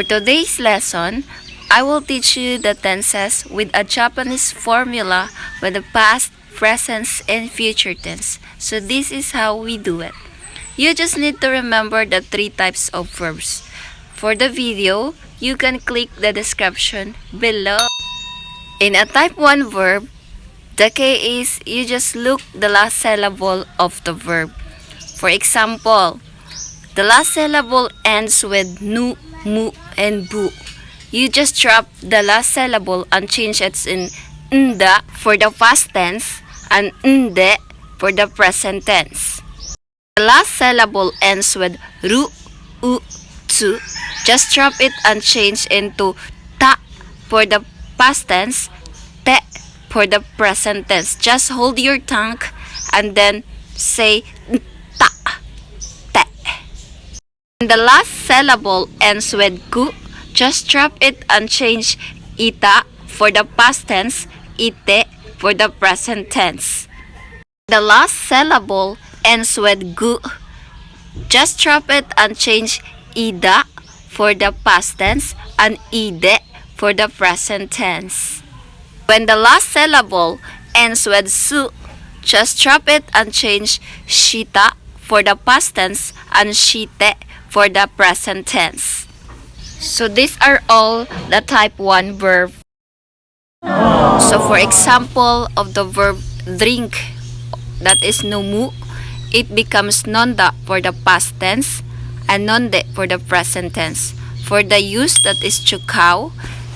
For today's lesson, I will teach you the tenses with a Japanese formula with the past, present, and future tense. So this is how we do it. You just need to remember the 3 types of verbs. For the video, you can click the description below. In a type 1 verb, the key is you just look the last syllable of the verb. For example, the last syllable ends with nu, mu, and bu. You just drop the last syllable and change it in nda for the past tense and nde for the present tense. The last syllable ends with ru, u, tu. Just drop it and change into ta for the past tense, te for the present tense. Just hold your tongue and then say ta, te. And the last syllable ends with ku. Just drop it and change ita for the past tense, ite for the present tense. The last syllable ends with gu. Just drop it and change ida for the past tense and ide for the present tense. When the last syllable ends with su, just drop it and change shita for the past tense and shite for the present tense. So these are all the type 1 verb. So for example of the verb drink, that is nomu, it becomes nonda for the past tense and nonde for the present tense. For the use, that is chukao,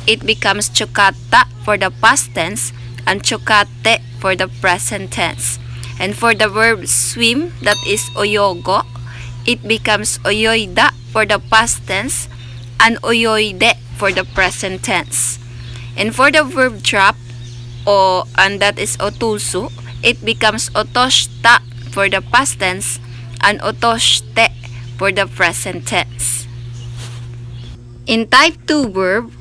it becomes chukata for the past tense and chukate for the present tense. And for the verb swim, that is oyogo, it becomes oyoida for the past tense and oyoide for the present tense. And for the verb drop, and that is otusu, it becomes otoshita for the past tense and otoshite for the present tense. In type 2 verb,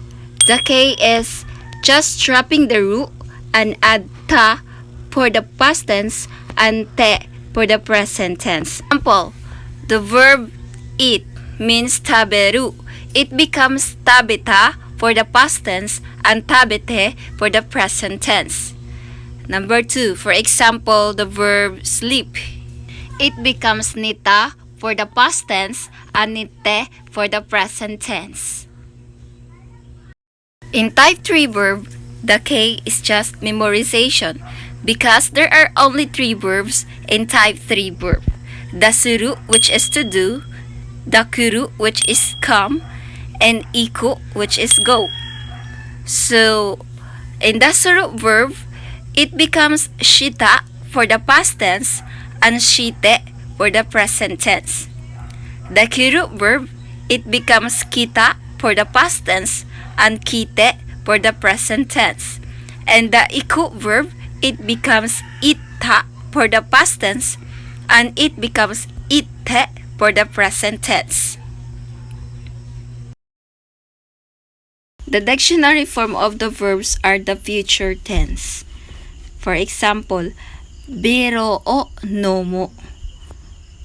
the K is just dropping the ru and add ta for the past tense and te for the present tense. Example, the verb eat means taberu. It becomes tabita for the past tense and tabete for the present tense. Number 2, for example, the verb sleep. It becomes nita for the past tense and nite for the present tense. In type 3 verb, the K is just memorization because there are only 3 verbs in type 3 verb. The suru, which is to do, the kuru, which is come, and iku, which is go. So, in the suru verb, it becomes shita for the past tense and shite for the present tense. The kiru verb, it becomes kita for the past tense and kite for the present tense. And the iku verb, it becomes ita for the past tense and it becomes ite for the present tense. The dictionary form of the verbs are the future tense. For example, biro o nomo.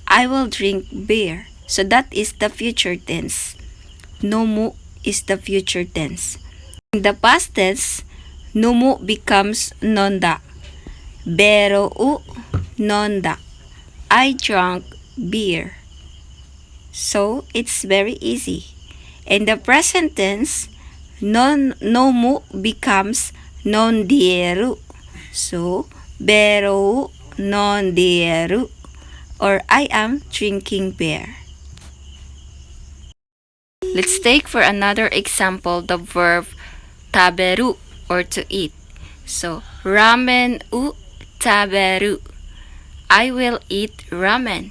I will drink beer. So that is the future tense. Nomu is the future tense. In the past tense, nomu becomes nonda. Bero u nonda. I drank beer. So it's very easy. In the present tense, nomu becomes nondieru. So, bero nondieru, or I am drinking beer. Let's take for another example the verb taberu, or to eat. So, ramen u taberu. I will eat ramen.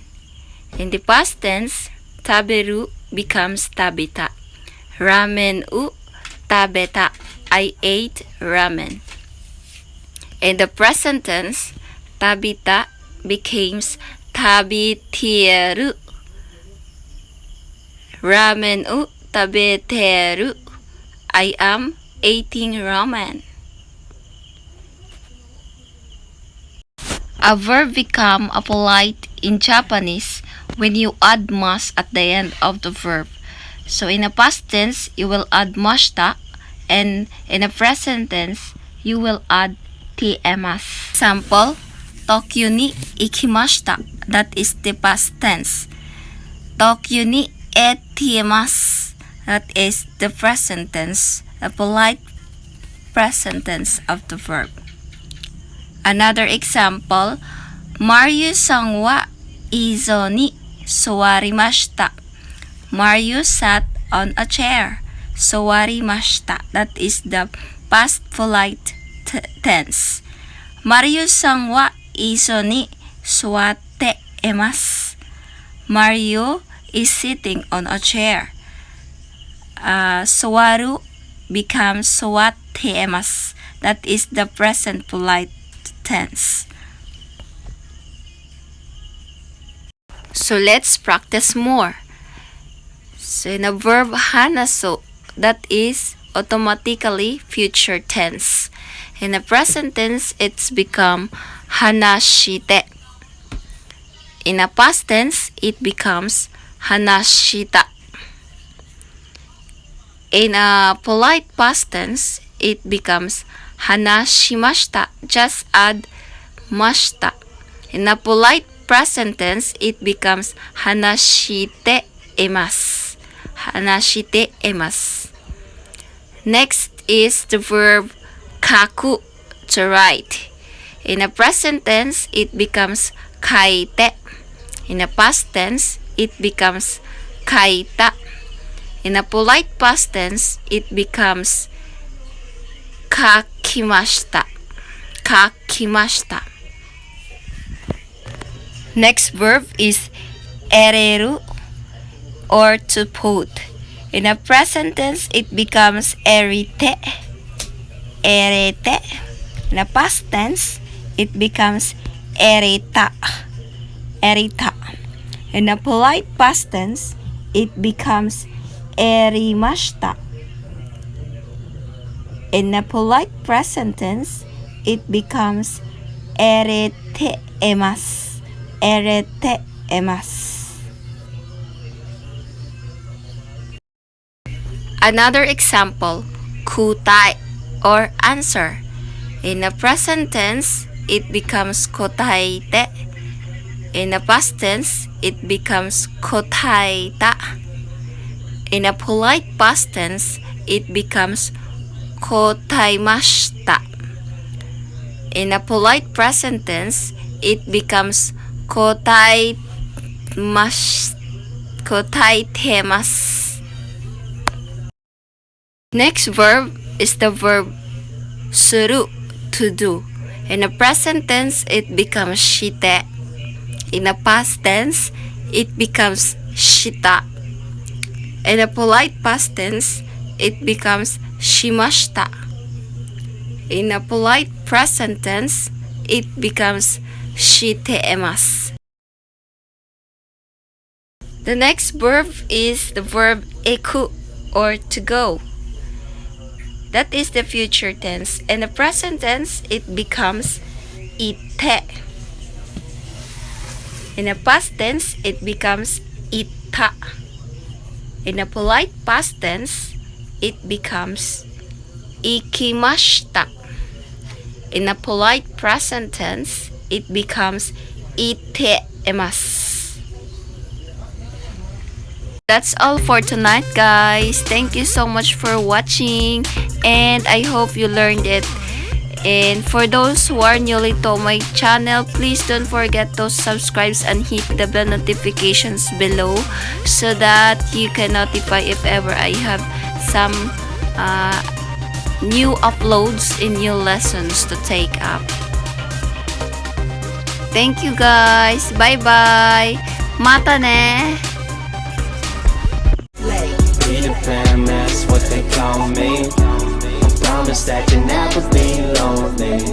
In the past tense, taberu becomes tabita. Ramen u tabeta. I ate ramen. In the present tense, tabita becomes tabitieru. Ramen u tabeteru. I am eating ramen. A verb become a polite in Japanese when you add mas at the end of the verb. So in a past tense, you will add mashita, and in a present tense, you will add temasu. Example, Tokyo ni ikimashita. That is the past tense. Tokyo ni etiemasu. That is the present tense, a polite present tense of the verb. Another example, Mario-san wa izo ni suwarimashita. Mario sat on a chair. Suwarimashita. That is the past polite tense. Mario-san wa izo ni suwatte emasu. Mario is sitting on a chair. Suwaru becomes suwatte emasu. That is the present polite tense. So let's practice more. So in a verb hanasu, that is automatically future tense. In the present tense, it's become hanashite. In a past tense, it becomes hanashita. In a polite past tense, it becomes hanashimashita. Just add mashita. In a polite present tense, it becomes hanashite emasu. Hanashite emasu. Next is the verb kaku, to write. In a present tense, it becomes kaite. In a past tense, it becomes kaita. In a polite past tense, it becomes kakimashita. Kakimashita. Next verb is ereru, or to put. In a present tense, it becomes erite. Erete. In a past tense, it becomes erita. Erita. In a polite past tense, it becomes erimashita. In a polite present tense, it becomes erete emasu. Erete emasu. Another example, kutai, or answer. In a present tense, it becomes kotaite. In a past tense, it becomes kotaita. In a polite past tense, it becomes kotaimashita. In a polite present tense, it becomes kotaitemasu. Next verb is the verb suru, to do. In a present tense, it becomes shite. In a past tense, it becomes shita. In a polite past tense, it becomes shimashita. In a polite present tense, it becomes shiteemasu. The next verb is the verb eku, or to go. That is the future tense. In the present tense, it becomes ite. In the past tense, it becomes ita. In a polite past tense, it becomes ikimashita. In a polite present tense, it becomes iteemasu. That's all for tonight, guys. Thank you so much for watching, and I hope you learned it. And for those who are newly to my channel, please don't forget to subscribe and hit the bell notifications below so that you can notify if ever I have some new uploads in new lessons to take up. Thank you, guys. Bye bye. Mata ne. Peter Pan, that's what they call me. I promise that you'll never be lonely.